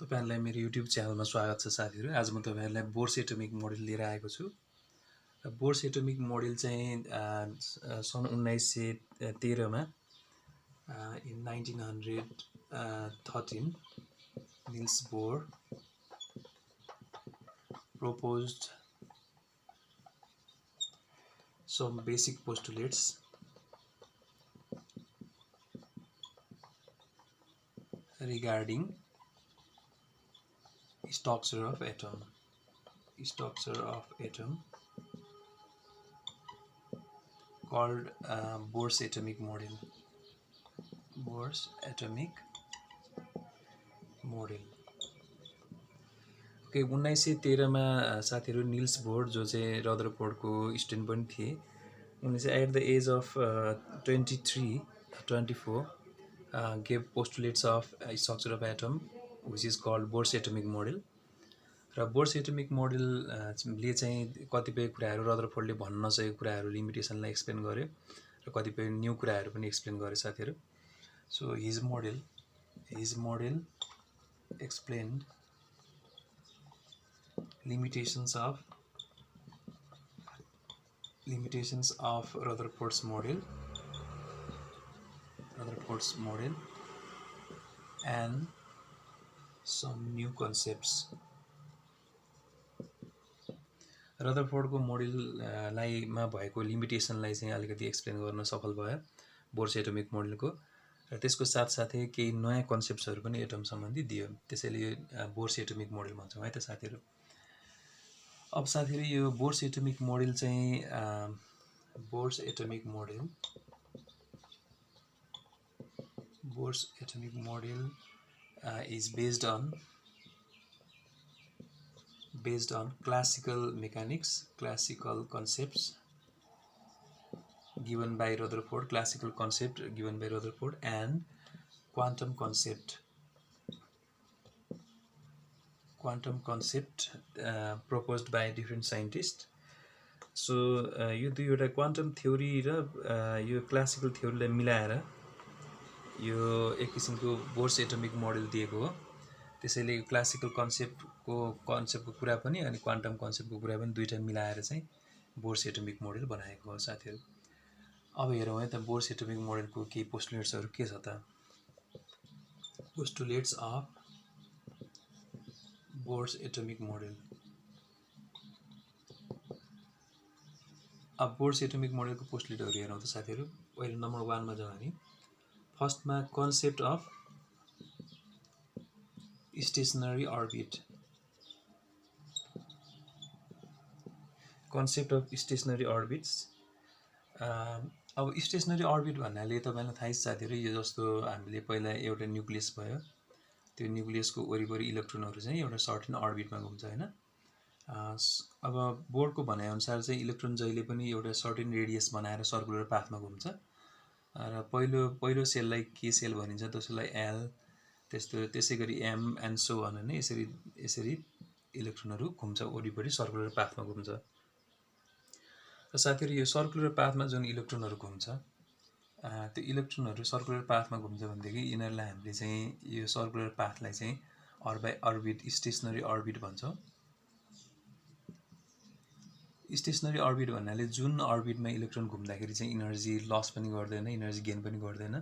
तपाईहरुलाई मेरो YouTube च्यानलमा स्वागत छ साथीहरु। आज म तपाईहरुलाई बोर्स एटोमिक मोडेल लिएर आएको छु। बोर्स एटोमिक मोडेल चाहिँ सन् 1913 मा in 1913 Niels Bohr proposed some basic postulates regarding structure of atom called Bohr's atomic model. Bohr's atomic model. Okay, 1913 मा साथीहरु निल्स बोर जो चाहिँ रदरफोर्डको स्टुडेन्ट पनि थिए, उनले चाहिँ at the age of 24 gave postulates of structure of atom which is called Bohr's atomic model. र bourse atomic model ले चाहिँ कतिपय कुराहरू रदरफोर्डले भन्न नसकेको कुराहरू लिमिटेसनलाई एक्सप्लेन गर्यो र कतिपय न्यू कुराहरू पनि एक्सप्लेन गर्यो साथीहरु. So his model explained limitations of Rutherford's model and some new concepts. रदरफोर्डको मोडललाई मा भएको लिमिटेसनलाई चाहिँ अलिकति एक्सप्लेन गर्न सफल भयो बोर्स एटोमिक मोडलको, र त्यसको साथसाथै केही नयाँ कन्सेप्ट्सहरु पनि एटम सम्बन्धी दियो. त्यसैले यो बोर्स एटोमिक मोडल भन्छौं है त साथीहरु. अब साथीहरु यो बोर्स एटोमिक मोडल चाहिँ Bohr's atomic model is based on classical mechanics, classical concepts given by Rutherford, and quantum concept proposed by different scientists. So यो दुईवटा क्वान्टम थ्योरी र यो क्लासिकल थ्योरीलाई मिलाएर यो एक किसिमको बोर्स एटोमिक मोडल दिएको हो. त्यसैले क्लासिकल कन्सेप्टको कुरा पनि अनि क्वान्टम कन्सेप्टको कुरा पनि दुईटा मिलाएर चाहिँ बोर्स एटोमिक मोडल बनाएको हो साथीहरु. अब हेरौँ है त बोर्स एटोमिक मोडलको केही पोस्टुलेट्सहरु के छ त. Postulates of Bohr's atomic model. अब बोर्स एटोमिक मोडलको पोस्टुलेटहरु हेरौँ त साथीहरु. पहिलो नम्बर 1 मा जाउँ हामी. फर्स्टमा कन्सेप्ट अफ stationary orbit. अब स्टेशनरी अर्बिट भन्नाले तपाईलाई थाहै छ साथीहरु, यो जस्तो हामीले पहिला एउटा न्यूक्लियस भयो, त्यो न्यूक्लियसको वरिपरि इलेक्ट्रोनहरु चाहिँ एउटा सर्टेन अर्बिटमा घुम्छ हैन. अब बोर्डको भनाइ अनुसार चाहिँ इलेक्ट्रोन जहिले पनि एउटा सर्टेन रेडियस बनाएर सर्कुलर पाथमा घुम्छ, र पहिलो सेललाई के सेल भनिन्छ, दोस्रोलाई एल, त्यसैगरी एम एन्ड सो अन हैन. यसरी इलेक्ट्रोनहरु घुम्छ वरिपरि सर्कुलर पाथमा घुम्छ. र साथीहरु यो सर्कुलर पाथमा जुन इलेक्ट्रोनहरु घुम्छ, त्यो इलेक्ट्रोनहरु सर्कुलर पाथमा घुम्छ भनेदेखि यिनीहरुलाई हामीले चाहिँ यो सर्कुलर पाथलाई चाहिँ अर्बिट स्टेशनरी अर्बिट भन्छौं. स्टेशनरी अर्बिट भन्नाले जुन अर्बिटमा इलेक्ट्रोन घुम्दाखेरि चाहिँ इनर्जी लस पनि गर्दैन, इनर्जी गेन पनि गर्दैन,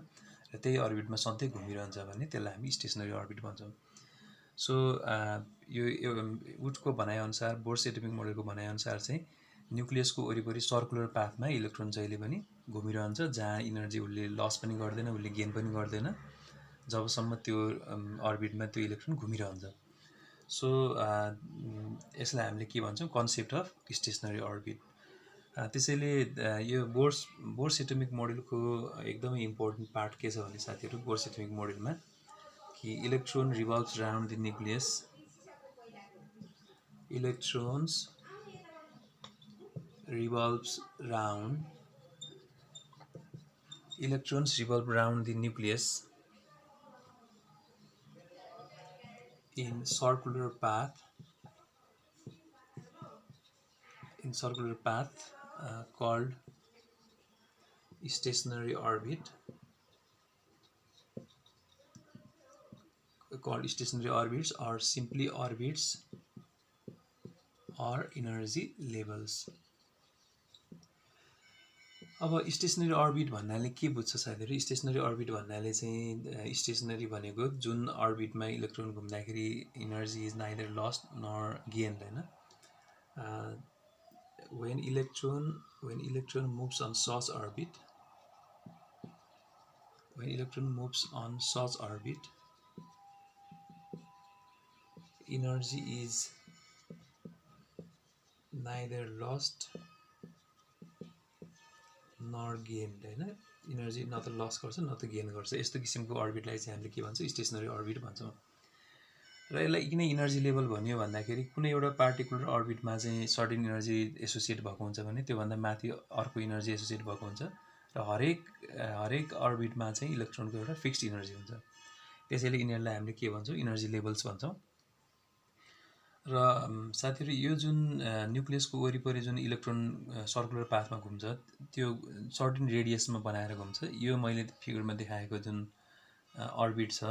र त्यही अर्बिटमा सधैँ घुमिरहन्छ भने त्यसलाई हामी स्टेशनरी अर्बिट भन्छौं. सो यो वुडको भनाइ अनुसार, बोर्स एटोमिक मोडलको भनाइ अनुसार चाहिँ न्यूक्लियसको वरिपरि सर्कुलर पाथमा इलेक्ट्रोन जहिले पनि घुमिरहन्छ, जहाँ इनर्जी उसले लस पनि गर्दैन, उसले गेन पनि गर्दैन, जबसम्म त्यो अर्बिटमा त्यो इलेक्ट्रोन घुमिरहन्छ. सो यसलाई हामीले के भन्छौं, कन्सेप्ट अफ स्टेशनरी अर्बिट. त्यसैले यो बोर्स एटोमिक मोडलको एकदमै इम्पोर्टेन्ट पार्ट के छ भने साथीहरु, बोर्स एटोमिक मोडलमा कि electron revolves round the nucleus. Electrons revolve round the nucleus in circular path called stationary orbit. called stationary orbits or simply orbits or energy levels. अब stationery orbit भन्नाले के बुझ्छ साथीहरु? स्टेसनरी अर्बिट भन्नाले चाहिँ stationary भनेको जुन अर्बिटमा इलेक्ट्रोन घुम्दाखेरि energy is neither lost nor gained हैन. when electron moves on such orbit, energy is neither lost nor gained हैन. इनर्जी न त लस गर्छ न त गेन गर्छ. यस्तो किसिमको अर्बिटलाई चाहिँ हामीले के भन्छौँ? स्टेसनरी अर्बिट भन्छौँ. र यसलाई किन इनर्जी लेभल भन्यो भन्दाखेरि कुनै एउटा पार्टिकुलर अर्बिटमा चाहिँ सर्टेन इनर्जी एसोसिएट भएको हुन्छ भने त्योभन्दा माथि अर्को इनर्जी एसोसिएट भएको हुन्छ र हरेक अर्बिटमा चाहिँ इलेक्ट्रोनको एउटा फिक्स्ड इनर्जी हुन्छ. त्यसैले यिनीहरूलाई हामीले के भन्छौँ? इनर्जी लेभल्स भन्छौँ. र साथीहरु यो जुन न्युक्लियसको वरिपरि जुन इलेक्ट्रोन सर्कुलर पाथमा घुम्छ त्यो सर्टेन रेडियसमा बनाएर घुम्छ. यो मैले फिगरमा देखाएको जुन अर्बिट छ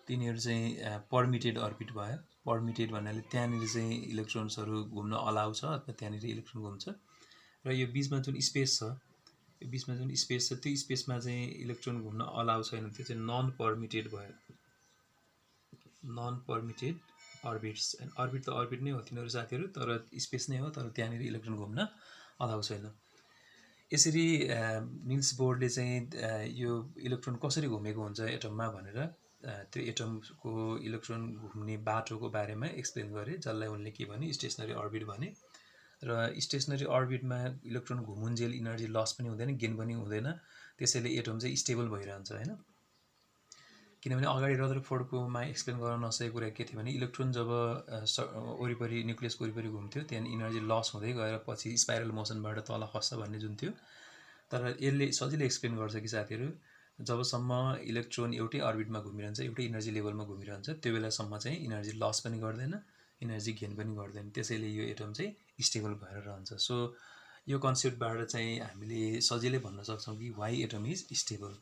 तिनीहरू चाहिँ परमिटेड अर्बिट भयो. परमिटेड भन्नाले त्यहाँनिर चाहिँ इलेक्ट्रोन्सहरू घुम्न अलाउ छ अथवा त्यहाँनिर इलेक्ट्रोन घुम्छ. र यो बिचमा जुन स्पेस छ त्यो स्पेसमा चाहिँ इलेक्ट्रोन घुम्न अलाउ छैन. त्यो चाहिँ नन परमिटेड भयो. Non permitted orbits. अर्बिट त अर्बिट नै हो तिनीहरू साथीहरू, तर स्पेस नै हो, तर त्यहाँनिर इलेक्ट्रोन घुम्न अलाउ छैन. यसरी निल्स बोरले चाहिँ यो इलेक्ट्रोन कसरी घुमेको हुन्छ एटममा भनेर त्यो एटमको इलेक्ट्रोन घुम्ने बाटोको बारेमा एक्सप्लेन गरे, जसलाई उनले के भने? स्टेसनरी अर्बिट भने. र स्टेसनरी अर्बिटमा इलेक्ट्रोन घुमुन्जेल इनर्जी लस पनि हुँदैन, गेन पनि हुँदैन. त्यसैले एटम चाहिँ स्टेबल भइरहन्छ हैन. किनभने अगाडि रदरफोर्डकोमा एक्सप्लेन गर्न नसकेको कुरा के थियो भने इलेक्ट्रोन जब वरिपरि न्युक्लियसको वरिपरि घुम्थ्यो त्यहाँदेखि इनर्जी लस हुँदै गएर पछि स्पाइरल मोसनबाट तल खस्छ भन्ने जुन थियो. तर यसले सजिलै एक्सप्लेन गर्छ कि साथीहरू जबसम्म इलेक्ट्रोन एउटै अर्बिटमा घुमिरहन्छ, एउटै इनर्जी लेभलमा घुमिरहन्छ, त्यो बेलासम्म चाहिँ इनर्जी लस पनि गर्दैन, इनर्जी गेन पनि गर्दैन. त्यसैले यो एटम चाहिँ स्टेबल भएर रहन्छ. सो यो कन्सेप्टबाट चाहिँ हामीले सजिलै भन्न सक्छौँ कि वाइ एटम इज स्टेबल.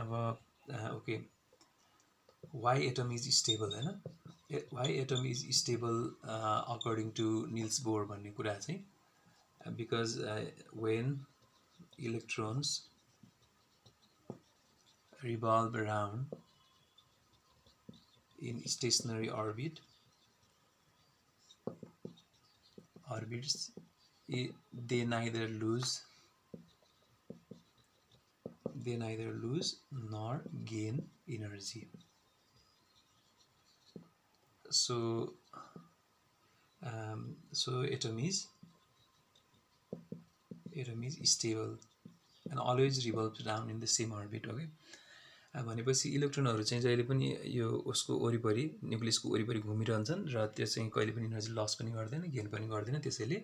अब okay, why atom is stable हैन. Why atom is stable according to Niels Bohr भन्ने कुरा चाहिँ because when electrons revolve around in stationary orbits they neither lose nor gain energy. So atom is stable and always revolves around in the same orbit. Okay, भनेपछि इलेक्ट्रोनहरू चाहिँ जहिले पनि यो उसको वरिपरि न्युक्लियसको वरिपरि घुमिरहन्छन् र त्यो चाहिँ कहिले पनि इनर्जी लस पनि गर्दैन, गेन पनि गर्दैन. त्यसैले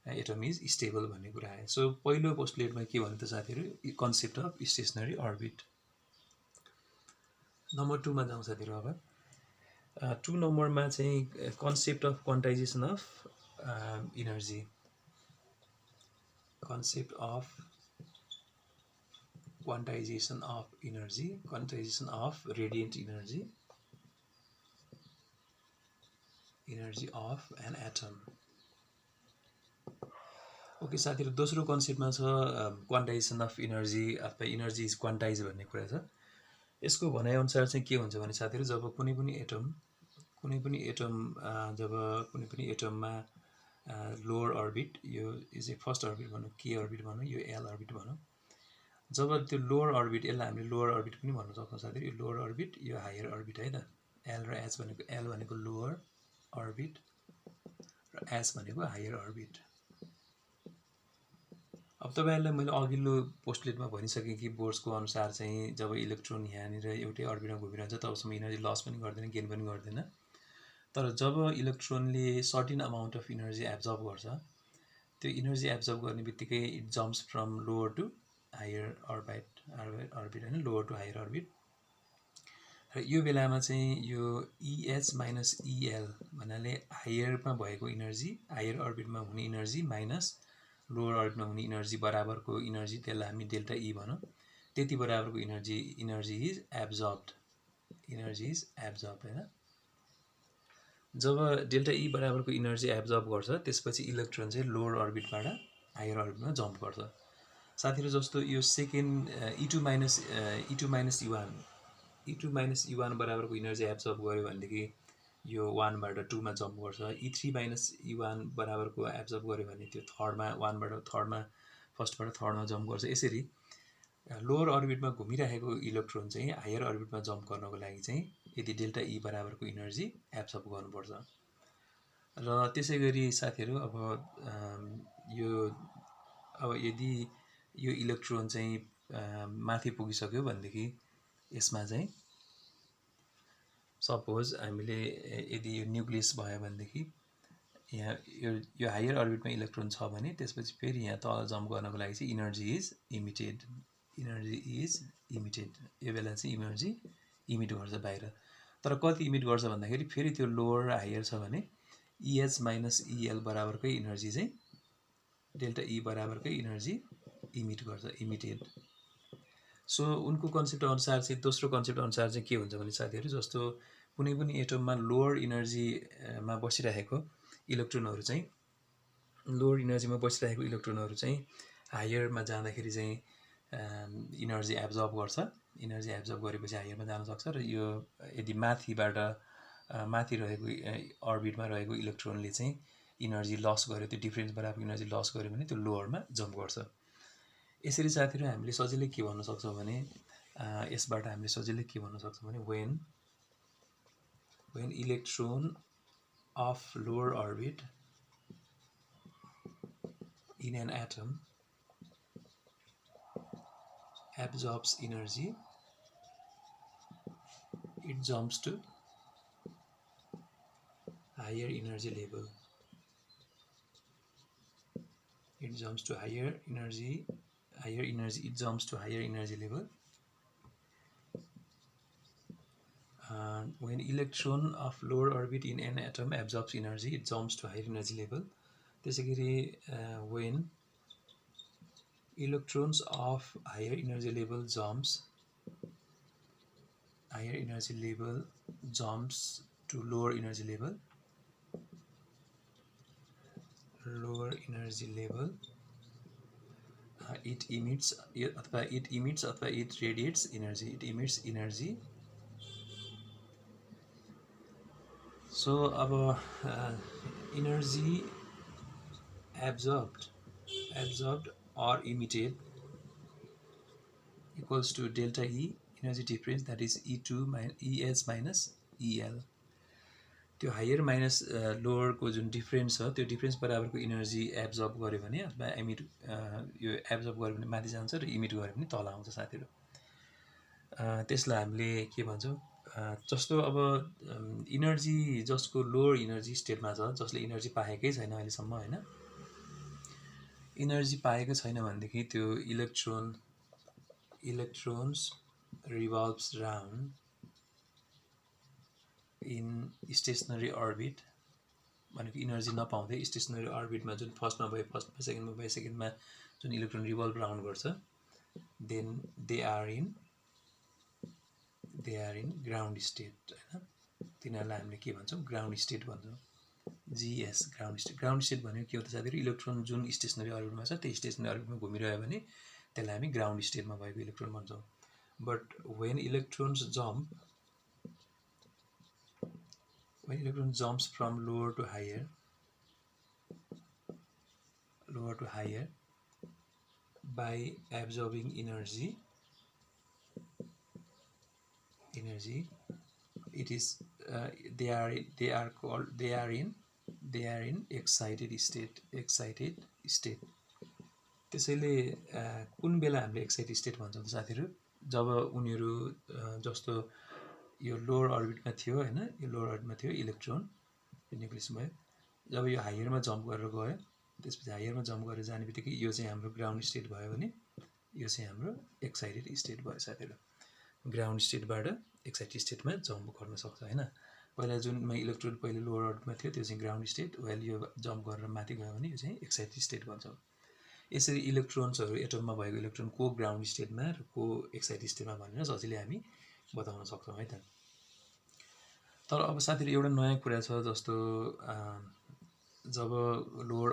एटम इज स्टेबल भन्ने कुरा आयो. सो पहिलो पोस्टुलेटमा के भन्यो त साथीहरू? Concept of stationery orbit. Number 2 मा जाउँ साथीहरू. अब 2 नम्बरमा चाहिँ concept of quantization of energy. Concept of quantization of energy, quantization of radiant energy, energy of an atom. Okay साथीहरु, दोस्रो कन्सेप्टमा छ क्वान्टाइजेसन अफ इनर्जी अथवा इनर्जी इज क्वान्टाइज भन्ने कुरा छ. यसको भनाइअनुसार चाहिँ के हुन्छ भने साथीहरु जब कुनै पनि एटममा लोअर अर्बिट, यो इज ए फर्स्ट अर्बिट भनौँ, के अर्बिट भनौँ, यो एल अर्बिट भनौँ. जब त्यो लोअर अर्बिट, यसलाई हामीले लोअर अर्बिट पनि भन्न सक्छौँ साथीहरु. यो लोअर अर्बिट, यो हायर अर्बिट है त. एल र एच भनेको, एल भनेको लोअर अर्बिट र एच भनेको हायर अर्बिट. अब तपाईहरुलाई मैले अघिल्लो पोस्टुलेटमा भनिसकेँ कि बोर्सको अनुसार चाहिँ जब इलेक्ट्रोन यहाँनिर एउटै अर्बिटमा घुमिरहन्छ तबसम्म इनर्जी लस पनि गर्दैन, गेन पनि गर्दैन. तर जब इलेक्ट्रोनले certain amount of energy absorb गर्छ, त्यो इनर्जी एब्जर्ब गर्ने बित्तिकै it jumps from lower to higher orbit हैन, लोअर टु हायर अर्बिट. र यो बेलामा चाहिँ यो EH माइनस EL भन्नाले हायरमा भएको इनर्जी, हायर अर्बिटमा हुने इनर्जी माइनस लोअर अर्बिटमा हुने इनर्जी बराबरको इनर्जी, त्यसलाई हामी डेल्टा E भनौँ. त्यति बराबरको energy is एब्जर्ब्ड. Energy is absorb हैन। जब डेल्टा ई बराबरको इनर्जी एब्जर्ब गर्छ त्यसपछि इलेक्ट्रोन चाहिँ लोवर अर्बिटबाट हायर अर्बिटमा जम्प गर्छ। साथीहरु जस्तो यो सेकेन्ड E2 माइनस U1 बराबरको इनर्जी एब्जर्ब गर्यो भनेदेखि यो 1 बाट 2 मा जम्प गर्छ। E3 माइनस U1 बराबरको एब्जर्ब गर्यो भने त्यो थर्डमा 1 बाट थर्डमा फर्स्टबाट थर्डमा जम्प गर्छ। यसरी लोअर अर्बिटमा घुमिरहेको इलेक्ट्रोन चाहिँ हायर अर्बिटमा जम्प गर्नको लागि चाहिँ यदि डेल्टा ई बराबरको इनर्जी एब्जर्ब गर्नुपर्छ। र त्यसै गरी साथीहरु अब यदि यो इलेक्ट्रोन चाहिँ माथि पुगिसक्यो भनेदेखि यसमा चाहिँ सपोज हामीले यदि यो न्युक्लियस भयो भनेदेखि यहाँ यो हायर अर्बिटमा इलेक्ट्रोन छ भने त्यसपछि फेरि यहाँ तल जम्प गर्नको लागि चाहिँ इनर्जी इज इमिटेड। यो बेला चाहिँ इनर्जी इमिट गर्छ बाहिर। तर कति इमिट गर्छ भन्दाखेरि फेरि त्यो लोअर हायर छ भने EH माइनस EL बराबरकै इनर्जी चाहिँ डेल्टा ई बराबरकै इनर्जी इमिट गर्छ, इमिटेड। सो उनको कन्सेप्ट अनुसार चाहिँ दोस्रो कन्सेप्ट अनुसार चाहिँ के हुन्छ भने साथीहरु जस्तो कुनै पनि एटममा लोअर इनर्जीमा बसिरहेको इलेक्ट्रोनहरु चाहिँ हायरमा जाँदाखेरि चाहिँ इनर्जी एब्जर्ब गर्छ। इनर्जी एब्जर्ब गरेपछि हायरमा जान सक्छ र यो यदि माथि रहेको अर्बिटमा रहेको इलेक्ट्रोनले चाहिँ इनर्जी लस गर्यो, त्यो डिफरेन्स बराबरको इनर्जी लस गर्यो भने त्यो लोअरमा जम्प गर्छ। यसरी साथीहरु हामीले सजिलै के भन्न सक्छौं भने यसबाट हामीले सजिलै के भन्न सक्छौं भने when electron of lower orbit in an atom absorbs energy, it jumps to higher energy level. It jumps to higher energy, it jumps to higher energy level. When electron of lower orbit in an atom absorbs energy, it jumps to higher energy level. त्यसैगरी when electrons of higher energy level jumps to lower energy level, it emits अथवा it radiates energy, it emits energy. So अब energy absorbed or emitted equals to delta E, energy difference, that is EH minus EL. त्यो higher minus lower को जुन difference छ त्यो difference बराबरको energy absorb गर्यो भने अथवा यो एब्जर्ब गर्यो भने माथि जान्छ र इमिट गर्यो भने तल आउँछ साथीहरु। त्यसलाई हामीले के भन्छौं जस्तो अब इनर्जी जसको लोअर इनर्जी स्टेटमा छ, जसले इनर्जी पाएकै छैन अहिलेसम्म हैन, इनर्जी पाएको छैन भनेदेखि त्यो electrons revolves round in stationary orbit, भनेको इनर्जी नपाउँदै स्टेशनरी अर्बिटमा जुन फर्स्टमा भयो फर्स्टमा, सेकेन्डमा भयो सेकेन्डमा जुन इलेक्ट्रोन रिभल्भ राउन्ड गर्छ, then they are in ground state हैन। तिनीहरुलाई हामीले के भन्छौं ग्राउन्ड स्टेट भन्छौं, GS ग्राउन्ड स्टेट भनेको के हो त साथीहरु, इलेक्ट्रोन जुन स्टेशनरी अर्बिटमा छ त्यो स्टेशनरी अर्बिटमा घुमिरह्यो भने त्यसलाई हामी ग्राउन्ड स्टेटमा भएको इलेक्ट्रोन भन्छौं। But when electron jumps from lower to higher by absorbing energy, it is they are in excited state. त्यसैले कुन बेला हामीले एक्साइटेड स्टेट भन्छौं त साथीहरु, जब उनीहरु जस्तो यो लोअर अर्बिटमा थियो हैन, यो लोअर अर्बिटमा थियो इलेक्ट्रोन न्युक्लियस भयो, जब यो हायरमा जम्प गरेर गयो त्यसपछि हायरमा जम्प गरेर जानेबित्तिकै यो चाहिँ हाम्रो ग्राउन्ड स्टेट भयो भने यो चाहिँ हाम्रो एक्साइटेड स्टेट भयो साथीहरु। ग्राउन्ड स्टेटबाट एक्साइटेड स्टेटमा जम्प गर्न सक्छ हैन। पहिला जुनमा इलेक्ट्रोन पहिले लोअर अर्बिटमा थियो त्यो चाहिँ ग्राउन्ड स्टेट, वेल यो जम्प गरेर माथि गयो भने यो चाहिँ एक्साइटेड स्टेट भन्छौं। यसरी इलेक्ट्रोन्सहरु एटममा भएको इलेक्ट्रोन को ग्राउन्ड स्टेटमा र को एक्साइटेड स्टेटमा भनेर सजिलै हामी बताउन सक्छौं है त। तर अब साथीहरु एउटा नयाँ कुरा छ, जस्तो जब लोवर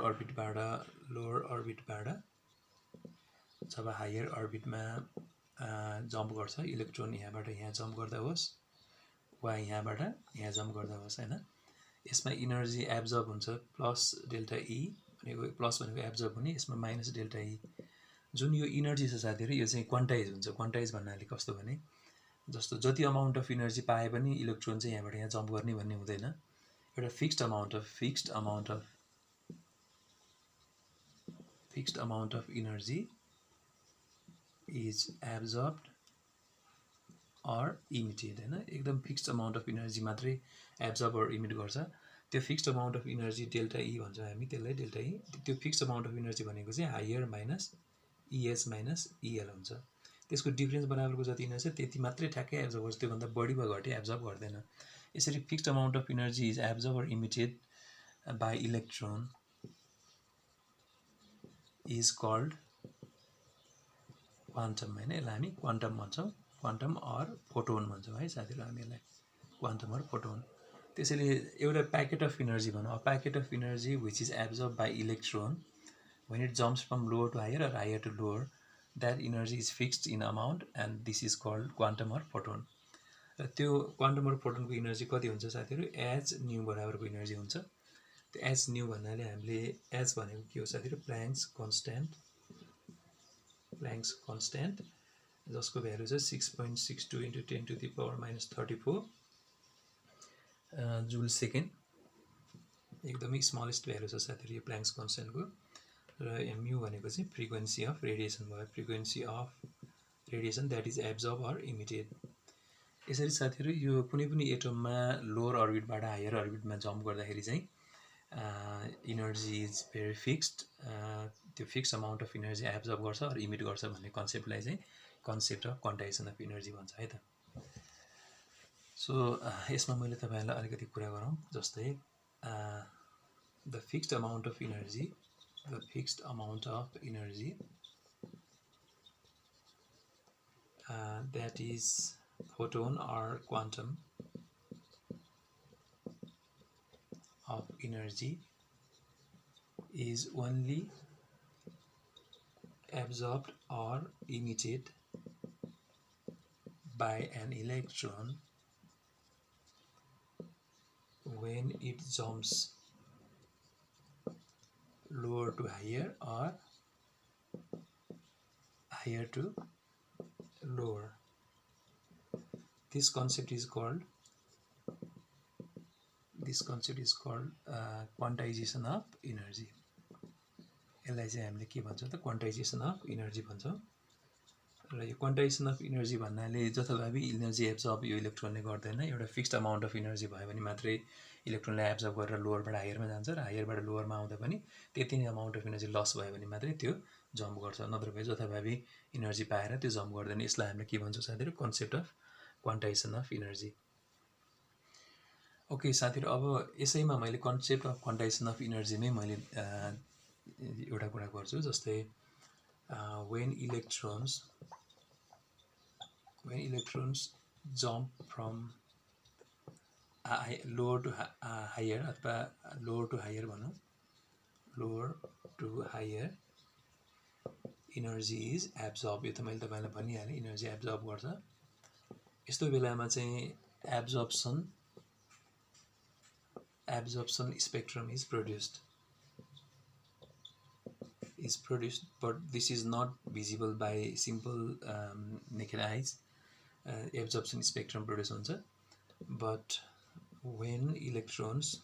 अर्बिटबाट जब हायर अर्बिटमा जम्प गर्छ इलेक्ट्रोन, यहाँबाट यहाँ जम्प गर्दा होस् वा यहाँबाट यहाँ जम्प गर्दा होस् हैन, यसमा इनर्जी एब्जर्ब हुन्छ प्लस डेल्टा ई भनेको, प्लस भनेको एब्जर्ब हुने, यसमा माइनस डेल्टा ई। जुन यो इनर्जी छ साथीहरु, यो चाहिँ क्वान्टाइज हुन्छ। क्वान्टाइज भन्नाले कस्तो भने, जस्तो जति अमाउन्ट अफ इनर्जी पाए पनि इलेक्ट्रोन चाहिँ यहाँबाट यहाँ जम्प गर्ने भन्ने हुँदैन। एउटा fixed amount of energy is absorbed or emitted हैन, एकदम फिक्स्ड अमाउन्ट अफ इनर्जी मात्रै एब्जर्ब अर इमिट गर्छ। त्यो fixed amount of energy delta E भन्छौँ हामी, त्यसलाई डेल्टा ई। त्यो फिक्स्ड अमाउन्ट अफ इनर्जी भनेको चाहिँ higher minus ES minus EL हुन्छ। त्यसको डिफ्रेन्स बराबरको जति इनर्जी छ त्यति मात्रै ठ्याक्कै एब्जर्ब गर्छ, त्योभन्दा बढी वा घटी एब्जर्ब गर्दैन। यसरी fixed amount of energy is absorb or emitted by electron is called quantum हैन, यसलाई हामी क्वान्टम भन्छौँ, क्वान्टम अर फोटोन भन्छौँ है साथीहरु, हामी यसलाई क्वान्टम अर फोटोन। त्यसैले एउटा प्याकेट अफ इनर्जी भनौँ, a packet of energy which is absorb by electron when it jumps from lower to higher or higher to lower, that energy is fixed in amount and this is called quantum or photon. र त्यो quantum और फोटोनको energy कति हुन्छ साथीहरु, H new बराबरको energy हुन्छ। त्यो H new भन्नाले हामीले एच भनेको के हो साथीहरु, प्ल्याङ्क्स कन्स्ट्यान्ट, जसको भ्यालु छ 6.62 × 10⁻⁻34 जुल सेकेन्ड। एकदमै स्मलेस्ट भ्यालु छ साथीहरु यो प्ल्याङ्क्स कन्स्ट्यान्टको। र म्यू भनेको चाहिँ फ्रिक्वेन्सी अफ रेडिएसन भयो, frequency of radiation that is absorb or emitted. यसरी साथीहरु यो कुनै पनि एटममा लोवर अर्बिटबाट हायर अर्बिटमा जम्प गर्दाखेरि चाहिँ इनर्जी इज भेरी फिक्स्ड, त्यो fixed amount of energy absorb गर्छ अर इमिट गर्छ भन्ने कन्सेप्टलाई चाहिँ concept of quantization of energy भन्छ है त। सो यसमा मैले तपाईहरुलाई अलिकति कुरा गरौँ, जस्तै the fixed amount of energy that is photon or quantum of energy is only absorbed or emitted by an electron when it jumps lower to higher or higher to lower. This concept is called quantization of energy. यसलाई चाहिँ हामीले के भन्छौँ त, quantisation of energy भन्छौँ। र यो quantisation of energy भन्नाले जथाभावी इनर्जी एब्जर्ब यो इलेक्ट्रोनले गर्दैन। एउटा फिक्स्ड अमाउन्ट अफ इनर्जी भयो भने मात्रै इलेक्ट्रोनलाई एब्जर्ब गरेर लोवरबाट हायरमा जान्छ, र हायरबाट लोवरमा आउँदा पनि त्यति नै अमाउन्ट अफ इनर्जी लस भयो भने मात्रै त्यो जम्प गर्छ, नत्र भए जथाभावी इनर्जी पाएर त्यो जम्प गर्दैन। यसलाई हामीले के भन्छौँ साथीहरु, concept of quantization of energy. Okay साथीहरु, अब यसैमा मैले कन्सेप्ट अफ क्वान्टाइजेसन अफ इनर्जीमै मैले एउटा कुरा गर्छु, जस्तै when electrons jump from lower to higher अथवा lower to higher भनौँ, lower to higher energy is absorbed। यो त मैले तपाईलाई भनिहालेँ, इनर्जी एब्जर्ब गर्छ। यस्तो बेलामा चाहिँ absorption spectrum is produced, but this is not visible by simple naked eyes। absorption spectrum produce हुन्छ, but when electrons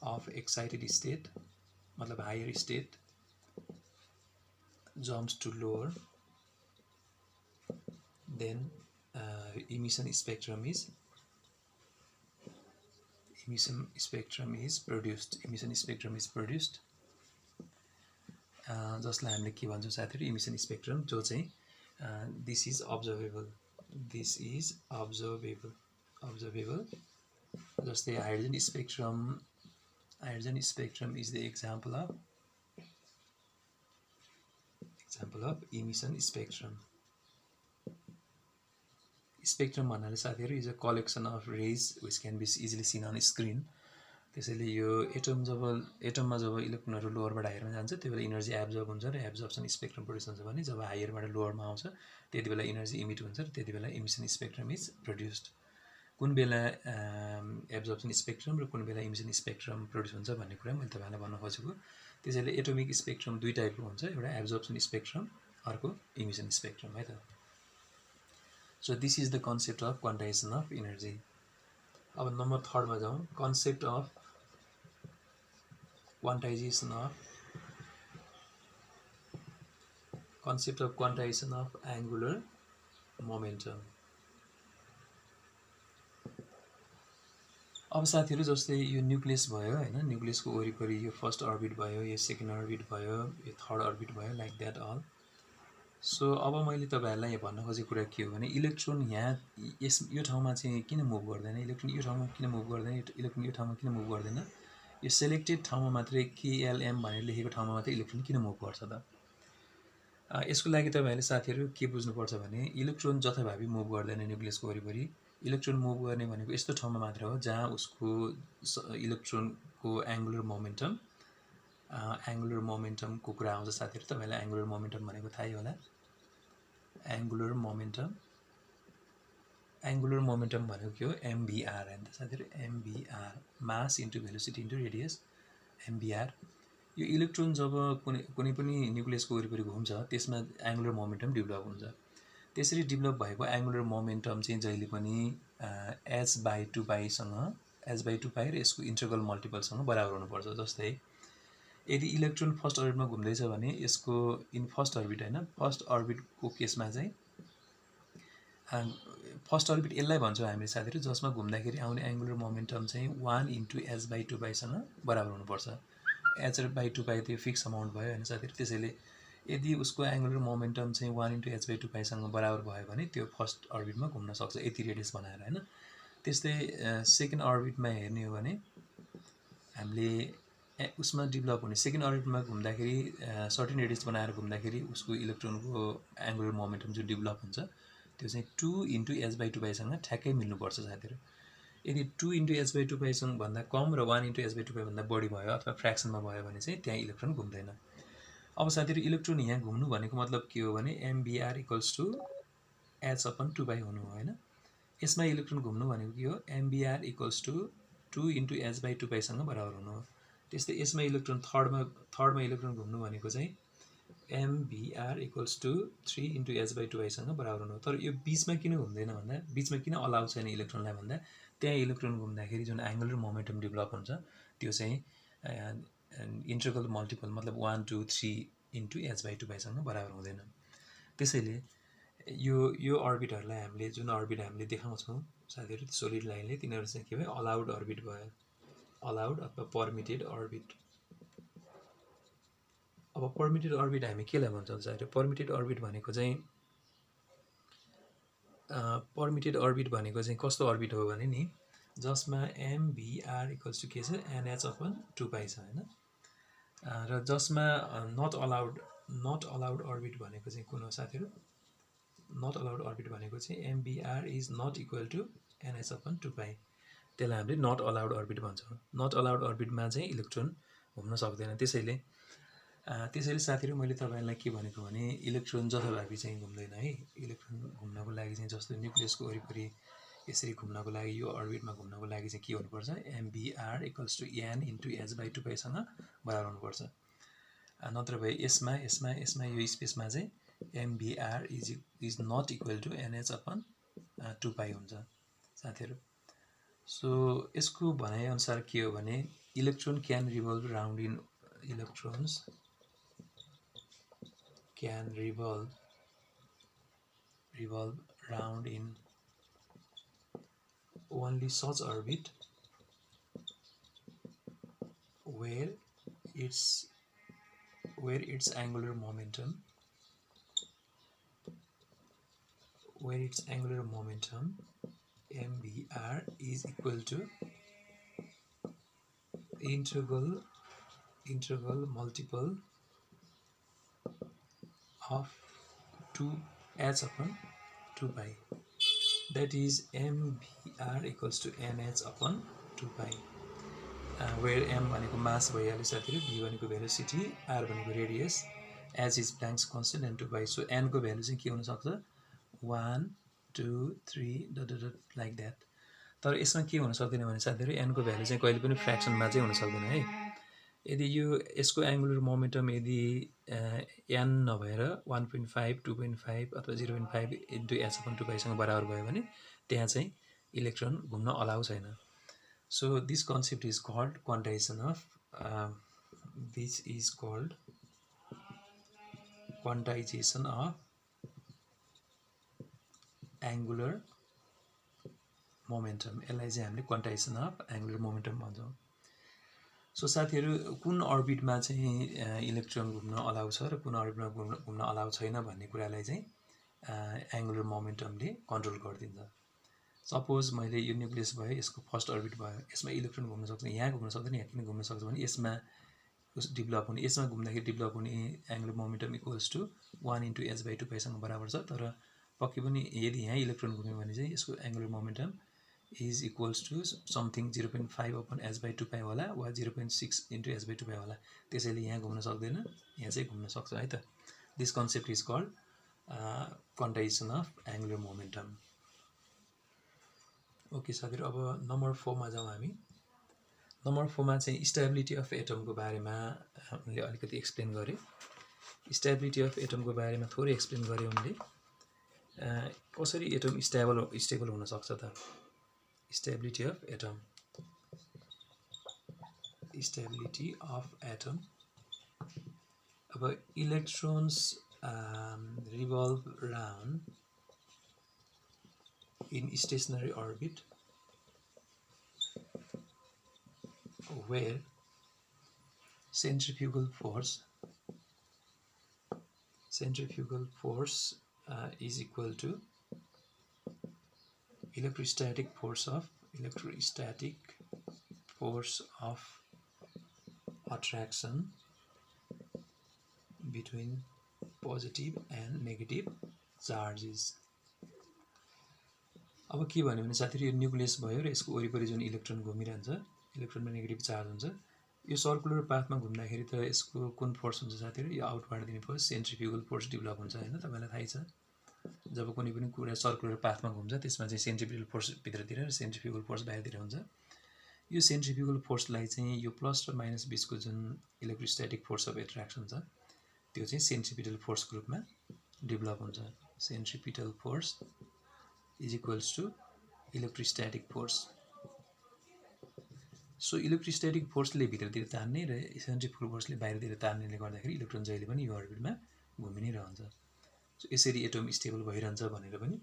of excited state, मतलब higher state, jumps to lower, then emission spectrum is produced। जसलाई हामीले के भन्छौँ साथीहरु, emission spectrum, जो चाहिँ this is observable। जस्तै hydrogen spectrum is the example of emission spectrum। Spectrum भन्नाले साथीहरू is a collection of rays which can be easily seen on screen. त्यसैले यो एटममा जब इलेक्ट्रोनहरू लोवरबाट हायरमा जान्छ त्यो बेला इनर्जी एब्जर्ब हुन्छ र एब्जर्प्सन स्पेक्ट्रम प्रड्युस हुन्छ भने जब हायरबाट लोवरमा आउँछ त्यति बेला इनर्जी इमिट हुन्छ र त्यति बेला इमिसन स्पेक्ट्रम इज प्रड्युस्ड। कुन बेला एब्जर्प्सन स्पेक्ट्रम र कुन बेला इमिसन स्पेक्ट्रम प्रड्युस हुन्छ भन्ने कुरा मैले तपाईँलाई भन्न खोजेको। त्यसैले एटोमिक स्पेक्ट्रम दुई टाइपको हुन्छ, एउटा एब्जर्प्सन स्पेक्ट्रम, अर्को इमिसन स्पेक्ट्रम है त। So this is the concept of quantization of energy. अब नम्बर 3 मा जाउँ। Concept of quantization of angular momentum. अब साथीहरू जस्तै यो न्युक्लियस भयो हैन, न्युक्लियसको वरिपरि यो फर्स्ट अर्बिट भयो, यो सेकेन्ड अर्बिट भयो, यो थर्ड अर्बिट भयो, लाइक द्याट अल। सो अब मैले तपाईँहरूलाई यहाँ भन्न खोजेको कुरा के हो भने इलेक्ट्रोन यहाँ यो ठाउँमा चाहिँ किन मुभ गर्दैन, इलेक्ट्रोन यो ठाउँमा किन मुभ गर्दैन, इलेक्ट्रोन यो ठाउँमा किन मुभ गर्दैन, यो सेलेक्टेड ठाउँमा मात्रै KLM भनेर लेखेको ठाउँमा मात्रै इलेक्ट्रोन किन मुभ गर्छ त। यसको लागि तपाईँहरूले साथीहरू के बुझ्नुपर्छ भने इलेक्ट्रोन जथाभावी मुभ गर्दैन न्युक्लियसको वरिपरि। इलेक्ट्रोन मुभ गर्ने भनेको यस्तो ठाउँमा मात्र हो जहाँ उसको इलेक्ट्रोनको एङ्गुलर मोमेन्टमको कुरा आउँछ साथीहरू। तपाईँलाई एङ्गुलर मोमेन्टम भनेको थाहै होला। एङ्गुलर मोमेन्टम भनेको के हो, MVR हैन त साथीहरू, MVR, मास into velocity into radius, MVR। यो इलेक्ट्रोन जब कुनै पनि न्युक्लियसको वरिपरि घुम्छ त्यसमा एङ्गुलर मोमेन्टम डेभलप हुन्छ। त्यसरी डेभलप भएको एङ्गुलर मोमेन्टम चाहिँ जहिले पनि h/2π र यसको इन्टरभल मल्टिपलसँग बराबर हुनुपर्छ। जस्तै यदि इलेक्ट्रोन फर्स्ट अर्बिटमा घुम्दैछ भने यसको फर्स्ट अर्बिटको केसमा चाहिँ फर्स्ट अर्बिट यसलाई भन्छौँ हामीले साथीहरू, जसमा घुम्दाखेरि आउने एङ्गुलर मोमेन्टम चाहिँ 1 × h/2πसँग बराबर हुनुपर्छ। h/2π त्यो फिक्स अमाउन्ट भयो हैन साथीहरू। त्यसैले यदि उसको एङ्गुलर मोमेन्टम चाहिँ 1 × h/2πसँग बराबर भयो भने त्यो फर्स्ट अर्बिटमा घुम्न सक्छ यति रेडियस बनाएर हैन। त्यस्तै सेकेन्ड अर्बिटमा हेर्ने हो भने हामीले उसमा डेभलप हुने सेकेन्ड अर्बिटमा घुम्दाखेरि सर्टेन रेडियस बनाएर घुम्दाखेरि उसको इलेक्ट्रोनको एङ्गुलर मोमेन्टम जो डेभलप हुन्छ त्यो चाहिँ 2 × h/2πसँग ठ्याक्कै मिल्नुपर्छ साथीहरू। यदि 2 × h/2πसँग भन्दा कम र 1 × h/2π भन्दा बढी भयो अथवा फ्र्याक्सनमा भयो भने चाहिँ त्यहाँ इलेक्ट्रोन घुम्दैन। अब साथीहरू इलेक्ट्रोन यहाँ घुम्नु भनेको मतलब के हो भने MVR = h/2π हुनु हो हैन। यसमा इलेक्ट्रोन घुम्नु भनेको के हो, MVR = 2 × h/2πसँग बराबर हुनु हो। त्यस्तै यसमा इलेक्ट्रोन थर्डमा इलेक्ट्रोन घुम्नु भनेको चाहिँ MVR = 3 × h/2πसँग बराबर हुनु हो। तर यो बीचमा किन घुम्दैन भन्दा, बीचमा किन अलाउ छैन इलेक्ट्रोनलाई भन्दा त्यहाँ इलेक्ट्रोन घुम्दाखेरि जुन एङ्गुलर मोमेन्टम डेभलप हुन्छ त्यो चाहिँ इन्टरभल मल्टिपल मतलब 1, 2, 3 × h/2πसँग बराबर हुँदैन। त्यसैले यो अर्बिटहरूलाई हामीले जुन अर्बिट हामीले देखाउँछौँ साथीहरू सोलिड लाइनले, तिनीहरू चाहिँ के भयो, अलाउड अर्बिट भयो, अलाउड अथवा पर्मिटेड अर्बिट। अब पर्मिटेड अर्बिट हामी केलाई भन्छौँ साथीहरू, पर्मिटेड अर्बिट भनेको चाहिँ कस्तो अर्बिट हो भने नि जसमा MVR = के छ, NH/2π छ हैन। र जसमा नट अलाउड अर्बिट भनेको चाहिँ कुन हो साथीहरू, नट अलाउड अर्बिट भनेको चाहिँ MVR = NH/2π। त्यसलाई हामीले नट अलाउड अर्बिट भन्छौँ। नट अलाउड अर्बिटमा चाहिँ इलेक्ट्रोन घुम्न सक्दैन। त्यसैले साथीहरू मैले तपाईँलाई के भनेको भने इलेक्ट्रोन जथाभावी चाहिँ घुम्दैन है। इलेक्ट्रोन घुम्नको लागि चाहिँ जस्तो न्युक्लियसको वरिपरि यसरी घुम्नको लागि यो अर्बिटमा घुम्नको लागि चाहिँ के हुनुपर्छ, MVR = N × h/2πसँग बराबर हुनुपर्छ। नत्र भए यसमा यो स्पेसमा चाहिँ MVR = NH/2π हुन्छ साथीहरू। सो यसको भनाइअनुसार के हो भने electron can revolve round in only such orbit where its angular momentum MVR is equal to integral multiple of 2h/2π that is mvr equals to mh upon 2 pi, where m भनेको mass भइहाल्यो साथीहरु, v भनेको velocity, r भनेको radius, h is Planck's constant and 2 pi. So n को value चाहिँ के हुन सक्छ 1 2 3 like that. तर यसमा के हुन सक्दैन भने साथीहरु n को भ्यालु चाहिँ कहिले पनि फ्र्याक्सन मा चाहिँ हुन सक्दैन है। यदि यो यसको एंगुलर मोमेन्टम यदि n नभएर 1.5 2.5 अथवा 0.5 into h upon 2 pi सँग बराबर भयो भने त्यहाँ चाहिँ इलेक्ट्रोन घुम्न अलाउ छैन। So this concept is called quantization of angular momentum. यसलाई चाहिँ हामीले quantization of angular momentum भन्छौं। सो साथीहरु कुन अर्बिटमा चाहिँ इलेक्ट्रोन घुम्न अलाउ छ र कुन अर्बिटमा घुम्न अलाउ छैन भन्ने कुरालाई चाहिँ एंगुलर मोमेन्टमले कन्ट्रोल गरिदिन्छ। सपोज मैले यो न्यूक्लियस भयो, यसको फर्स्ट अर्बिट भयो, यसमा इलेक्ट्रोन घुम्न सक्छ, यहाँ घुम्न सक्दैन, यहाँ किन घुम्न सक्छ भने यसमा डेभलप हुने, यसमा घुम्दाखेरि डेभलप हुने angular momentum equals to 1 into h by 2 pi सँग बराबर छ। तर पक्कै पनि यदि यहाँ इलेक्ट्रोन घुम्यो भने चाहिँ यसको angular momentum is equals to something 0.5 upon h by 2 pi होला वा 0.6 into h by 2 pi होला। त्यसैले यहाँ घुम्न सक्दैन, यहाँ चाहिँ घुम्न सक्छ है त। This concept is called quantization of angular momentum. Okay साथीहरु, अब नम्बर 4 मा जाउँ हामी। नम्बर 4 मा चाहिँ स्टेबिलिटी अफ एटम को बारेमा हामीले अलिकति एक्सप्लेन गरे। स्टेबिलिटी अफ एटम को बारेमा थोरै एक्सप्लेन गरे उनले। कसरी एटम स्टेबल हुन सक्छ त? Stability of atom. Stability of atom. अब electrons revolve around in stationary orbit where centrifugal force is equal to electrostatic force of attraction between positive and negative charges. अब के भन्यो भने साथीहरु यो न्यूक्लियस भयो र यसको वरिपरि जुन इलेक्ट्रोन घुमिरहन्छ, इलेक्ट्रोनमा नेगेटिभ चार्ज हुन्छ, यो सर्कुलर पाथमा घुम्दाखेरि त यसको कुन फोर्स हुन्छ साथीहरु? यो आउटवार्ड दिने फोर्स सेन्ट्रिफ्युगल फोर्स डेभलप हुन्छ हैन, तपाईलाई थाहै छ। जब कुनै पनि कुरा सर्कुलर पाथमा घुम्छ त्यसमा चाहिँ सेन्ट्रिफ्युगल फोर्स भित्रतिर र सेन्ट्रिफ्युगल फोर्स बाहिरतिर हुन्छ। यो सेन्ट्रिफ्युगल फोर्सलाई चाहिँ यो प्लस र माइनस बीचको जुन इलेक्ट्रोस्टैटिक फोर्स अफ एट्र्याक्सन छ त्यो चाहिँ सेन्ट्रिपिटल फोर्स को रूपमा डेभलप हुन्छ। Centripetal force is equals to electrostatic force. So electrostatic फोर्सले भित्रतिर तान्ने र सेन्ट्रिफ्युगल फोर्सले बाहिरतिर तान्नेले गर्दाखेरि इलेक्ट्रोन जहिले पनि यो अर्बिटमा घुमि नै रहन्छ। सो यसरी एटम स्टेबल भइरहन्छ भनेर पनि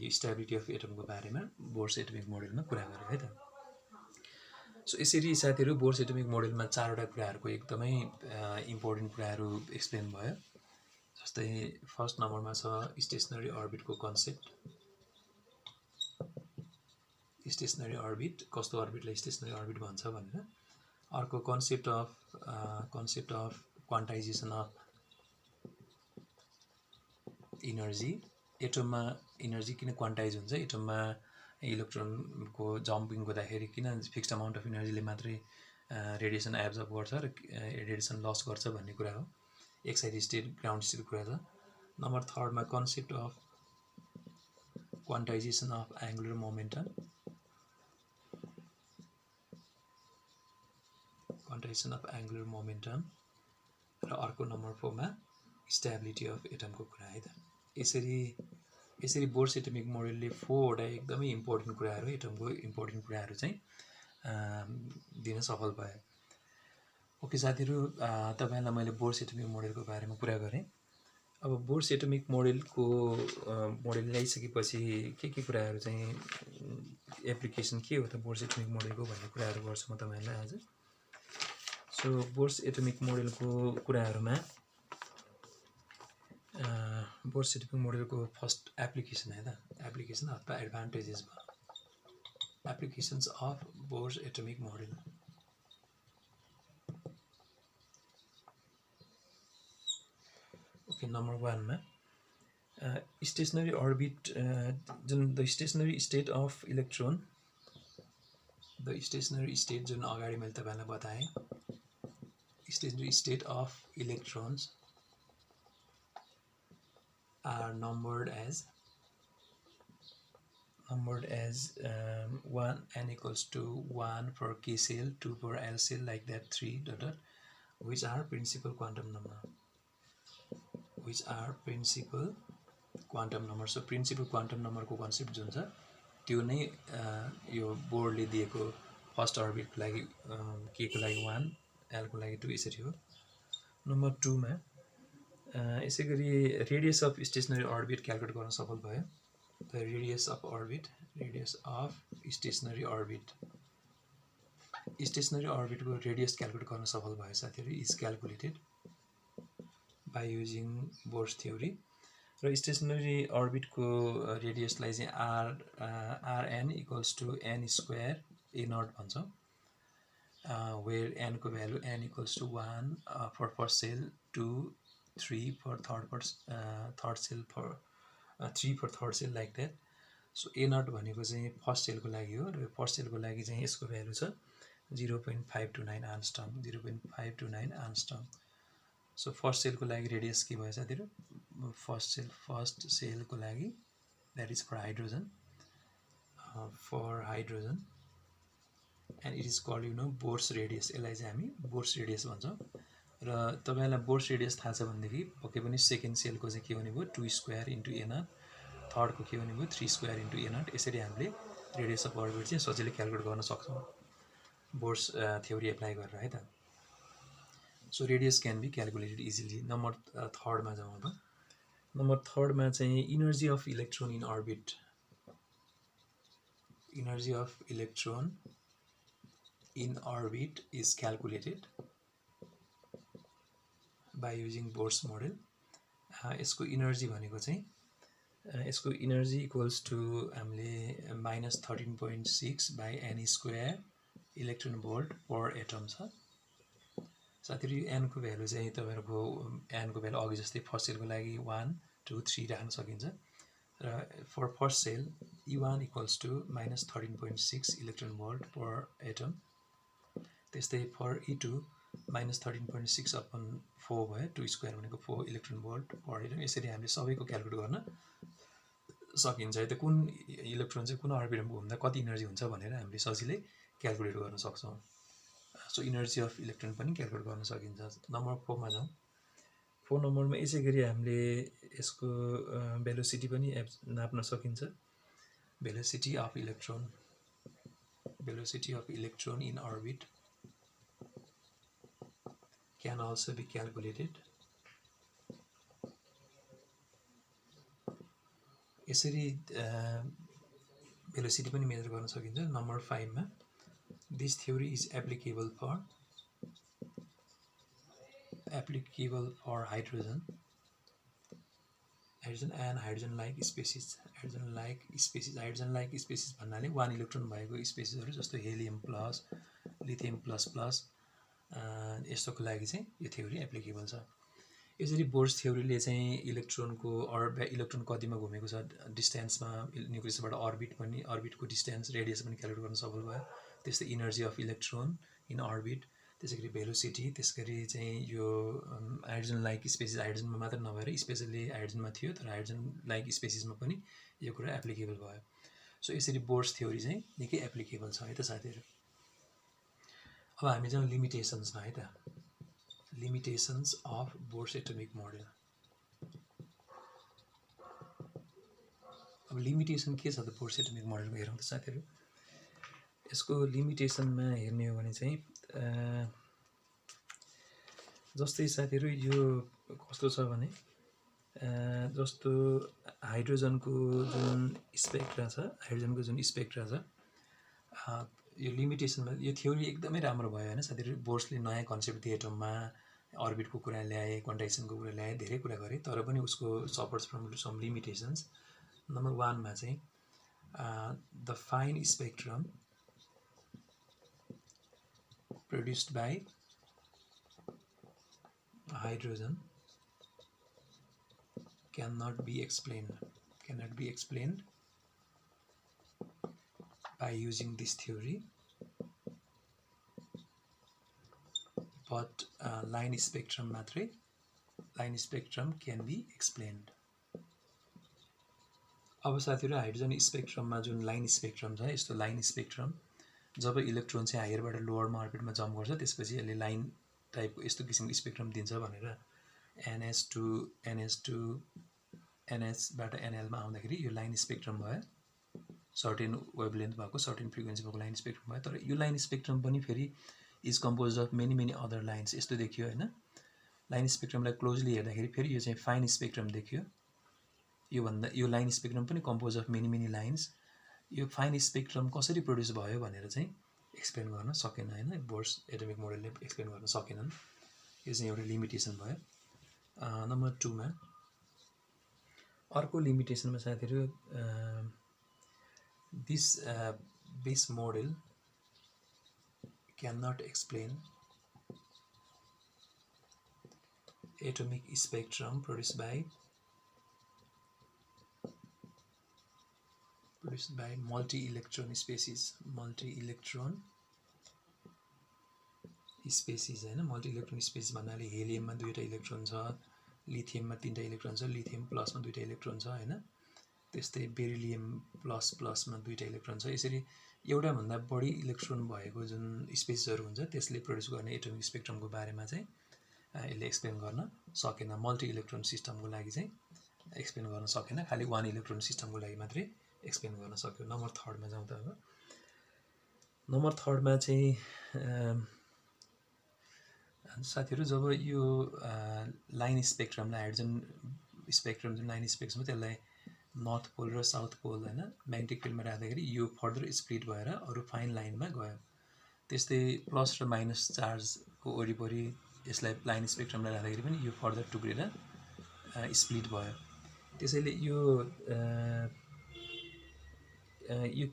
यो स्टेबिलिटी अफ एटमको बारेमा बोर्स एटमिक मोडेलमा कुरा गर्यो है त। सो यसरी साथीहरु बोर्स एटमिक मोडेलमा चारवटा कुराहरुको एकदमै इम्पोर्टेन्ट कुराहरु एक्सप्लेन भयो। जस्तै फर्स्ट नम्बरमा छ स्टेशनरी अर्बिटको कन्सेप्ट। स्टेशनरी अर्बिट, कस्तो अर्बिटलाई स्टेशनरी अर्बिट भन्छ भनेर। अर्को concept of quantization of energy. एटममा इनर्जी किन क्वान्टाइज हुन्छ, एटममा इलेक्ट्रोनको जम्पिङ गर्दाखेरि किन फिक्स्ड अमाउन्ट अफ इनर्जीले मात्रै रेडिएसन एब्जर्ब गर्छ र रेडिएसन लस गर्छ भन्ने कुरा हो। एक्साइटेड स्टेट, ग्राउन्ड स्टेट कुरा छ। नम्बर 3 मा concept of quantization of angular momentum. Quantisation of angular momentum र अर्को नम्बर 4 मा स्टेबिलिटी अफ एटमको कुरा है त। यसरी बोर्स एटमिक मोडेलले 4 वटा एकदमै इम्पोर्टेन्ट कुराहरु, एटमको इम्पोर्टेन्ट कुराहरु चाहिँ दिन सफल भए। ओके साथीहरु, तपाईहरुलाई मैले बोर्स एटमिक मोडेलको बारेमा कुरा गरे। अब बोर्स एटमिक मोडेलको मोडेल ल्याइसकेपछि के कुराहरु चाहिँ एप्लिकेसन के हो त बोर्स एटमिक मोडेलको भन्ने कुराहरु गर्छु म तपाईहरुलाई आज। सो बोर्स एटमिक मोडेलको कुराहरुमा बोर्स एटमिक मोडेलको फर्स्ट एप्लिकेसन है त। एप्लिकेसन अथवा एडभान्टेजेस भयो। Applications of Bohr's atomic model. Okay, number 1 मा Stationary orbit, the stationary state of electron, the stationary state जुन अगाडि मैले तपाईलाई बताएँ, stationary state of electrons are numbered as 1 n equals to 1 for k cell, 2 for l cell, like that 3 dot dot, which are principal quantum number, so principal quantum number को concept जुन छ त्यो नै यो बोर्डले दिएको फर्स्ट अर्बिट को लागि k को लागि 1, l को लागि 2 यसरी हो। नम्बर 2 मा यसैगरी radius of stationary orbit calculate गर्न सफल भयो। The radius of stationary orbit को रेडियस क्याल्कुलेट गर्न सफल भयो साथीहरु, is calculated by using Bohr's theory. र स्टेशनरी अर्बिट को रेडियसलाई चाहिँ rn equals to n square a nought भन्छौं, where n को value n equals to 1 for first cell, 2, 3 for third cell, 3 for third cell, like that। So a naught भनेको चाहिँ first shell को लागि हो, र फर्स्ट सेल को लागि चाहिँ यसको भ्यालु छ 0.529 Armstrong, 0.529 Armstrong. So first shell को लागि रेडियस के भयो साथीहरु, फर्स्ट सेल को लागि that is for hydrogen, and it is called Bohr's radius। यसलाई चाहिँ हामी बोर्स रेडियस भन्छौं। र तपाईलाई बोर्स रेडियस थाहा छ भनेदेखि पक्कै पनि सेकेन्ड सेल को चाहिँ के हुने भयो 2 square into a naught, third को के हुने भयो 3 स्क्वायर इन्टु a नट। यसरी हामीले रेडियस अफ अर्बिट चाहिँ सजिलै क्याल्कुलेट गर्न सक्छौं बोर्स थ्योरी एप्लाई गरेर है त। So radius can be calculated easily. Number third मा जाउँ अब। नम्बर थर्ड मा चाहिँ energy of electron in orbit, energy of electron in orbit is calculated by using Bohr's model। यसको इनर्जी भनेको चाहिँ यसको इनर्जी इक्वल्स टु हामीले -13.6 by n square electron volt per atom छ। साथीहरु n को भ्यालु चाहिँ तपाईहरुको n को भ्यालु अघि जस्तै फर्स्ट सेल को लागि 1, 2, 3 राख्न सकिन्छ। र for first shell E1 equals to -13.6 electron volt per atom. त्यस्तै फर E2 -13.6 अपन 4 भयो, 2 स्क्वायर भनेको 4 इलेक्ट्रोन भोल्ट पर एटम। यसरी हामीले सबैको क्याल्कुलेट गर्न सकिन्छ है त, कुन इलेक्ट्रोन चाहिँ कुन अर्बिटमा घुम्दा कति इनर्जी हुन्छ भनेर हामीले सजिलै क्याल्कुलेट गर्न सक्छौं। सो इनर्जी अफ इलेक्ट्रोन पनि क्याल्कुलेट गर्न सकिन्छ। नम्बर 4 मा जाउँ। 4 नम्बरमा यसैगरी हामीले यसको भेलोसिटी पनि नाप्न सकिन्छ। velocity of electron in orbit can also be calculated। यसरी velocity पनि मेजर गर्न सकिन्छ। नम्बर 5 मा this theory is applicable for hydrogen and hydrogen-like species। hydrogen-like species भन्नाले 1 इलेक्ट्रोन भएको स्पेसिसहरु जस्तो helium plus, lithium plus plus, यस्तोको लागि चाहिँ यो थ्योरी एप्लिकेबल छ। यसरी बोर्स थ्योरीले चाहिँ इलेक्ट्रोनको इलेक्ट्रोन कतिमा घुमेको छ डिस्टेन्समा न्यूक्लियसबाट अर्बिटको डिस्टेन्स रेडियस पनि क्याल्कुलेट गर्न सफल भयो। त्यस्तै energy of electron in orbit, त्यसैगरी भेलोसिटी, त्यसगरी चाहिँ यो हाइड्रोजन लाइक स्पेसिस, हाइड्रोजनमा मात्र नभएर स्पेशली हाइड्रोजनमा थियो तर हाइड्रोजन लाइक स्पेसिसमा पनि यो कुरा एप्लिकेबल भयो। सो यसरी बोर्स थ्योरी चाहिँ निकै एप्लिकेबल छ है त साथीहरु। अब हामी जाउँ लिमिटेसन्समा है त। Limitations of Bohr's atomic model. अब लिमिटेसन के छ त बोर्स एटोमिक मोडलको हेरौँ त साथीहरु। यसको लिमिटेसनमा हेर्ने हो भने चाहिँ जस्तै साथीहरु यो कस्तो छ भने जस्तो हाइड्रोजनको जुन स्पेक्ट्रा छ, यो लिमिटेसनमा यो थ्योरी एकदमै राम्रो भयो हैन साथीहरु। बोर्सले नयाँ कन्सेप्ट दिए एटममा, अर्बिटको कुरा ल्याए, क्वान्टाइजेसनको कुरा ल्याए, धेरै कुरा गरे, तर पनि उसको suffers from some limitations. Number 1 मा चाहिँ the fine spectrum produced by hydrogen cannot be explained by using this theory, but line spectrum can be explained. अब साथीहरु हाइड्रोजन स्पेक्ट्रममा जुन लाइन स्पेक्ट्रम छ, यस्तो लाइन स्पेक्ट्रम जब इलेक्ट्रोन चाहिँ हायरबाट लोवरमा अर्बिटमा जम्प गर्छ त्यसपछि यसले लाइन टाइपको यस्तो किसिमको स्पेक्ट्रम दिन्छ भनेर NH बाट NL मा आउँदाखेरि यो लाइन स्पेक्ट्रम भयो, सर्टेन वेभलेन्थ भएको सर्टेन फ्रिक्वेन्सी भएको लाइन स्पेक्ट्रम भयो। तर यो लाइन स्पेक्ट्रम पनि फेरि is composed of many other lines यस्तो देखियो हैन। लाइन स्पेक्ट्रमलाई क्लोजली हेर्दाखेरि फेरि यो चाहिँ फाइन स्पेक्ट्रम देखियो। यो लाइन स्पेक्ट्रम पनि कम्पोज अफ मेनी लाइन्स। यो फाइन स्पेक्ट्रम कसरी प्रोड्युस भयो भनेर चाहिँ एक्सप्लेन गर्न सकेन हैन, बोर्स एटमिक मोडलले एक्सप्लेन गर्न सकेनन्। यो चाहिँ एउटा लिमिटेसन भयो। नम्बर 2 मा अर्को लिमिटेसनमा साथीहरु this model cannot explain atomic spectrum produced by multi-electron species हैन। multi-electron species भन्नाले हेलियममा 2टा इलेक्ट्रोन छ, लिथियममा 3टा इलेक्ट्रोन छ, लिथियम प्लसमा 2टा इलेक्ट्रोन छ हैन। त्यस्तै बेरिलियम प्लसमा 2टा इलेक्ट्रोन छ। यसरी एउटा भन्दा बढी इलेक्ट्रोन भएको जुन स्पेसिसहरु हुन्छ त्यसले प्रोड्युस गर्ने एटमिक स्पेक्ट्रमको बारेमा चाहिँ यसले एक्सप्लेन गर्न सकेन। मल्टी इलेक्ट्रोन सिस्टमको लागि चाहिँ एक्सप्लेन गर्न सकेन, खाली 1 इलेक्ट्रोन सिस्टमको लागि मात्रै एक्सप्लेन गर्न सक्यो। नम्बर 3 मा जाउँ त अब। नम्बर 3 मा चाहिँ साथीहरु जब यो लाइन स्पेक्ट्रमलाई हाइड्रोजन स्पेक्ट्रम जुन लाइन स्पेक्ट्रम त्यसलाई नर्थ पोल र साउथ पोल हैन म्याग्नेटिक फिल्डमा राख्दाखेरि यो फर्दर स्प्लिट भएर अरु फाइन लाइनमा गयो। त्यस्तै प्लस र माइनस चार्जको वरिपरि यसलाई लाइन स्पेक्ट्रमलाई राख्दाखेरि पनि यो फर्दर टुक्रेर स्प्लिट भयो। त्यसैले यो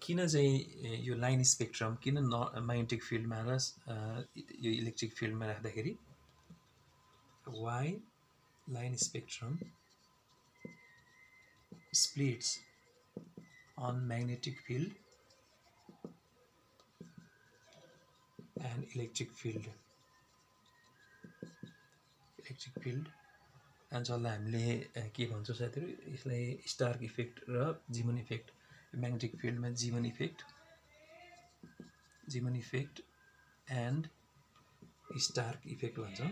किन चाहिँ यो लाइन स्पेक्ट्रम किन म्याग्नेटिक फिल्डमा र यो इलेक्ट्रिक फिल्डमा राख्दाखेरि why line spectrum splits on magnetic field and electric field जसलाई हामीले के भन्छौँ साथीहरु, यसलाई स्टार्क इफेक्ट र जीमन इफेक्ट। म्याग्नेटिक फिल्डमा Zeeman effect and Stark effect भन्छौँ।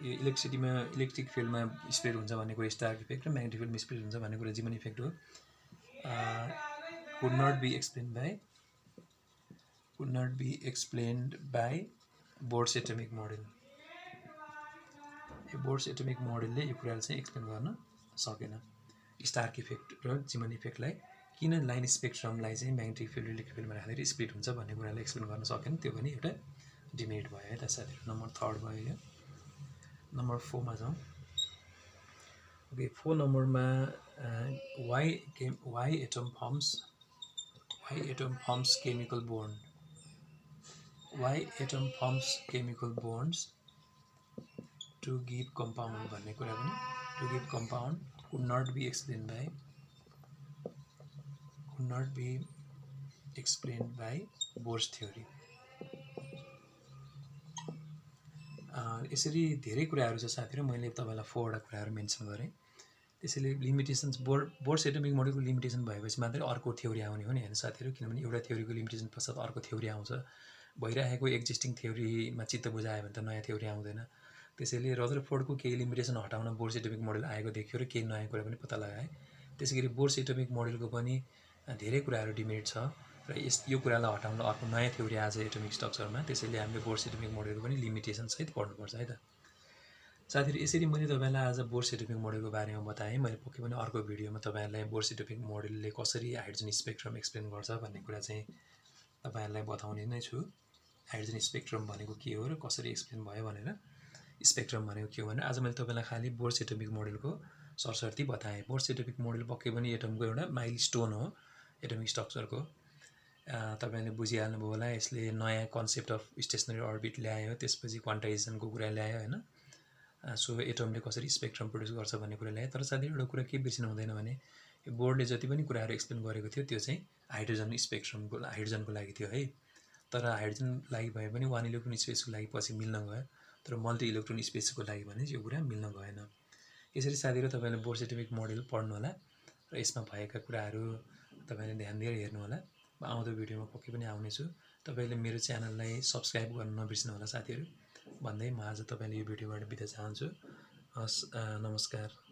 यो इलेक्ट्रिक फिल्डमा स्प्लिट हुन्छ भन्ने कुरा स्टार्क इफेक्ट र म्याग्नेटिक फिल्डमा स्प्लिट हुन्छ भन्ने कुरा जीमन इफेक्ट हो। could not be explained by Bohr's atomic model। यो बोर्स एटमिक मोडलले यो कुरालाई चाहिँ एक्सप्लेन गर्न सकेन। स्टार्क इफेक्ट र जीमन इफेक्टलाई किन लाइन स्पेक्ट्रमलाई चाहिँ म्याग्नेटिक फिल्ड इलेक्ट्रिक फिल्डमा राख्दाखेरि स्प्लिट हुन्छ भन्ने कुरालाई एक्सप्लेन गर्न सकेन, त्यो पनि एउटा डिमेरिट भयो है त साथीहरु। नम्बर 3 भयो यो। नम्बर 4 मा जाउँ। ओके, 4 नम्बरमा why atom forms chemical bond। why atom forms chemical bonds to give compound भन्ने कुरा पनि to give compound could not be explained by Bohr's theory। यसरी धेरै कुराहरु छ साथीहरु, मैले तपाईलाई 4 वटा कुराहरु मेन्सन गरे। त्यसैले लिमिटेसन्स बोर्स एटमिक मोडलको लिमिटेसन भएपछि मात्रै अर्को थ्योरी आउने हो नि हैन साथीहरु, किनभने एउटा थ्योरीको लिमिटेसन पश्चात अर्को थ्योरी आउँछ। भइरहेको एक्जिस्टिङ थ्योरीमा चित्त बुझायो भने त नयाँ थ्योरी आउँदैन। त्यसैले रदरफोर्डको केही लिमिटेसन हटाउन बोर्स एटमिक मोडल आएको देखियो र केही नयाँ कुरा पनि पत्ता लगाए। त्यसैगरी बोर्स एटमिक मोडलको पनि धेरै कुराहरु डिमेरिट छ र यो कुरालाई हटाउन अर्को नयाँ थ्योरी आज एटमिक स्ट्रक्चरमा। त्यसैले हामीले बोर्स एटमिक मोडलको पनि लिमिटेसन सहित पढ्नुपर्छ है त साथीहरु। यसरी मैले तपाईलाई आज बोर्स एटमिक मोडलको बारेमा बताएँ। मैले पक्कै पनि अर्को भिडियोमा तपाईहरुलाई बोर्स एटमिक मोडलले कसरी हाइड्रोजन स्पेक्ट्रम एक्सप्लेन गर्छ भन्ने कुरा चाहिँ तपाईहरुलाई बताउने नै छु। हाइड्रोजन स्पेक्ट्रम भनेको के हो र कसरी एक्सप्लेन भयो भनेर, स्पेक्ट्रम भनेको के हो भनेर आज मैले तपाईलाई खाली बोर्स एटमिक मोडलको सरसर्ती बताएँ। बोर्स एटमिक मोडल पक्कै पनि एटमको एउटा माइलस्टोन हो एटमिक स्ट्रक्चरको। तपाईले बुझिहाल्नुभयो होला, यसले नयाँ कन्सेप्ट अफ स्टेसनरी अर्बिट ल्यायो, त्यसपछि क्वान्टाइजेसनको कुरा ल्यायो हैन। सो एटमले कसरी स्पेक्ट्रम प्रड्युस गर्छ भन्ने कुरा ल्याएँ। तर साथै एउटा कुरा के बिर्सिनु हुँदैन भने बोर्डले जति पनि कुराहरू एक्सप्लेन गरेको थियो त्यो चाहिँ हाइड्रोजन स्पेक्ट्रमको हाइड्रोजनको लागि थियो है। तर हाइड्रोजन लागि भए पनि 1 इलेक्ट्रोन स्पेसको लागि पछि मिल्न गयो, तर मल्टी इलेक्ट्रोन स्पेसको लागि भने यो कुरा मिल्न गएन। यसरी साथीहरू तपाईँले बोर सिस्टमिक मोडेल पढ्नु होला र यसमा भएका कुराहरू तपाईँले ध्यान दिएर हेर्नु होला। म आउँदो भिडियोमा पक्कै पनि आउनेछु। तपाईँले मेरो च्यानललाई सब्स्क्राइब गर्न नबिर्सनु होला साथीहरू भन्दै म आज तपाईँले यो भिडियोबाट बिदा चाहन्छु। हस्, नमस्कार।